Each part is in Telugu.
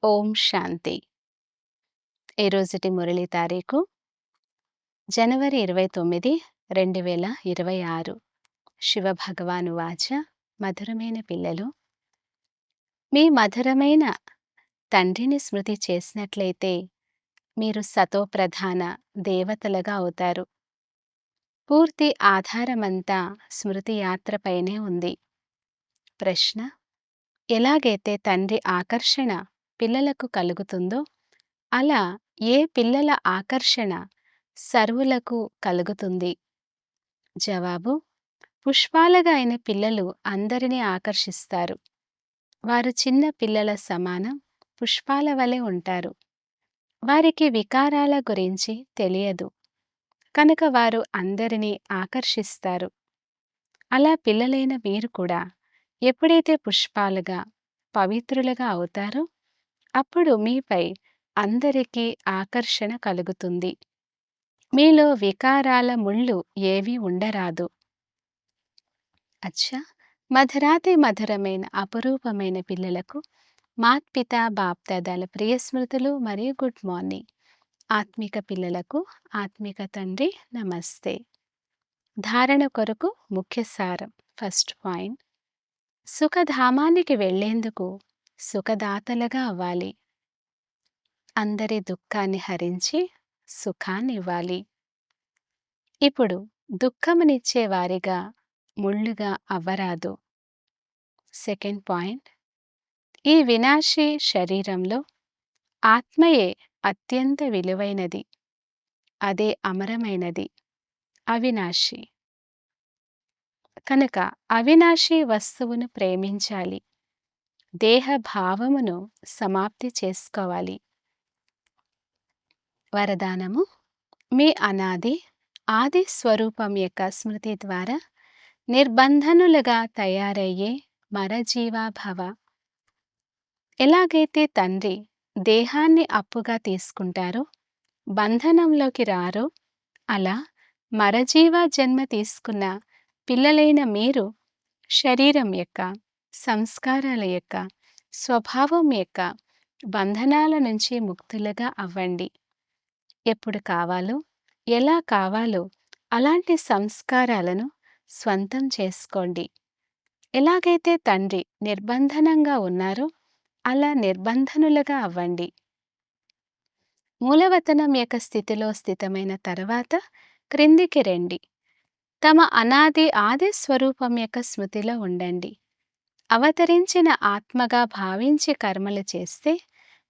ఓం శాంతి. ఈరోజుటి మురళి తారీఖు జనవరి 29, 2026. శివ భగవాను వాచ. మధురమైన పిల్లలు, మీ మధురమైన తండ్రిని స్మృతి చేసినట్లయితే మీరు సతోప్రధాన దేవతలుగా అవుతారు. పూర్తి ఆధారమంతా స్మృతి యాత్రపైనే ఉంది. ప్రశ్న: ఎలాగైతే తండ్రి ఆకర్షణ పిల్లలకు కలుగుతుందో అలా ఏ పిల్లల ఆకర్షణ సర్వులకు కలుగుతుంది? జవాబు: పుష్పాలుగా అయిన పిల్లలు అందరినీ ఆకర్షిస్తారు. వారు చిన్న పిల్లల సమానం పుష్పాల వలె ఉంటారు. వారికి వికారాల గురించి తెలియదు కనుక వారు అందరినీ ఆకర్షిస్తారు. అలా పిల్లలైన మీరు కూడా ఎప్పుడైతే పుష్పాలుగా పవిత్రులుగా అవుతారో అప్పుడు మీపై అందరికీ ఆకర్షణ కలుగుతుంది. మీలో వికారాల ముళ్ళు ఏవీ ఉండరాదు. అచ్చా, మధురాతి మధురమైన అపురూపమైన పిల్లలకు మాత్పిత బాప్దాదాల ప్రియ స్మృతులు మరియు గుడ్ మార్నింగ్. ఆత్మిక పిల్లలకు ఆత్మిక తండ్రి నమస్తే. ధారణ కొరకు ముఖ్య సారం. ఫస్ట్ పాయింట్: సుఖధామానికి వెళ్లేందుకు సుఖదాతలుగా అవ్వాలి. అందరి దుఃఖాన్ని హరించి సుఖాన్ని ఇవ్వాలి. ఇప్పుడు దుఃఖమునిచ్చే వారిగా ముళ్ళుగా అవ్వరాదు. సెకండ్ పాయింట్: ఈ వినాశీ శరీరంలో ఆత్మయే అత్యంత విలువైనది. అదే అమరమైనది, అవినాశి. కనుక అవినాశి వస్తువును ప్రేమించాలి. దేహ భావమును సమాప్తి చేసుకోవాలి. వరదానము: మీ అనాది ఆది స్వరూపం యొక్క స్మృతి ద్వారా నిర్బంధనులుగా తయారయ్యే మరజీవాభవ. ఎలాగైతే తండ్రి దేహాన్ని అప్పుగా తీసుకుంటారో బంధనంలోకి రారో అలా మరజీవ జన్మ తీసుకున్న పిల్లలైన మీరు శరీరం యొక్క సంస్కారాల యొక్క స్వభావం యొక్క బంధనాల నుంచి ముక్తులుగా అవ్వండి. ఎప్పుడు కావాలో ఎలా కావాలో అలాంటి సంస్కారాలను స్వంతం చేసుకోండి. ఎలాగైతే తండ్రి నిర్బంధనంగా ఉన్నారో అలా నిర్బంధనులుగా అవ్వండి. మూలవతనం యొక్క స్థితిలో స్థితమైన తర్వాత క్రిందికి రండి. తమ అనాది ఆది స్వరూపం యొక్క స్మృతిలో ఉండండి. అవతరించిన ఆత్మగా భావించి కర్మలు చేస్తే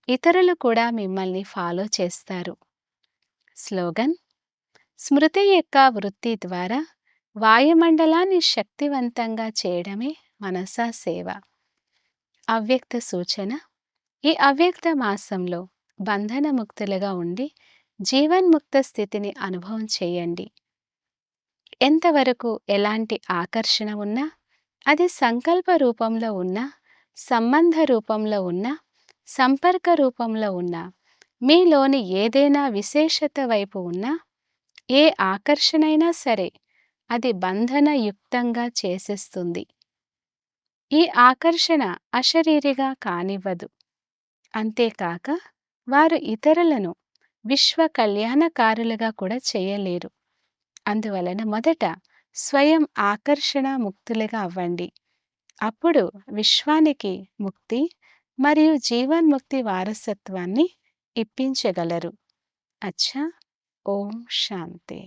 ఇతరులు కూడా మిమ్మల్ని ఫాలో చేస్తారు. స్లోగన్: స్మృతి యొక్క వృత్తి ద్వారా వాయుమండలాన్ని శక్తివంతంగా చేయడమే మనసా సేవ. అవ్యక్త సూచన: ఈ అవ్యక్త మాసంలో బంధనముక్తులుగా ఉండి జీవన్ముక్త స్థితిని అనుభవం చేయండి. ఎంతవరకు ఎలాంటి ఆకర్షణ ఉన్నా, అది సంకల్ప రూపంలో ఉన్నా, సంబంధ రూపంలో ఉన్నా, సంపర్క రూపంలో ఉన్నా, మీలోని ఏదైనా విశేషత వైపు ఉన్నా, ఏ ఆకర్షణైనా సరే అది బంధనయుక్తంగా చేసేస్తుంది. ఈ ఆకర్షణ అశరీరిగా కానివ్వదు. అంతేకాక వారు ఇతరులను విశ్వ కళ్యాణకారులుగా కూడా చేయలేరు. అందువలన మొదట స్వయం ఆకర్షణ ముక్తులుగా అవ్వండి. అప్పుడు విశ్వానికి ముక్తి మరియు జీవన్ముక్తి వారసత్వాన్ని ఇప్పించగలరు. అచ్చా, ఓం శాంతి.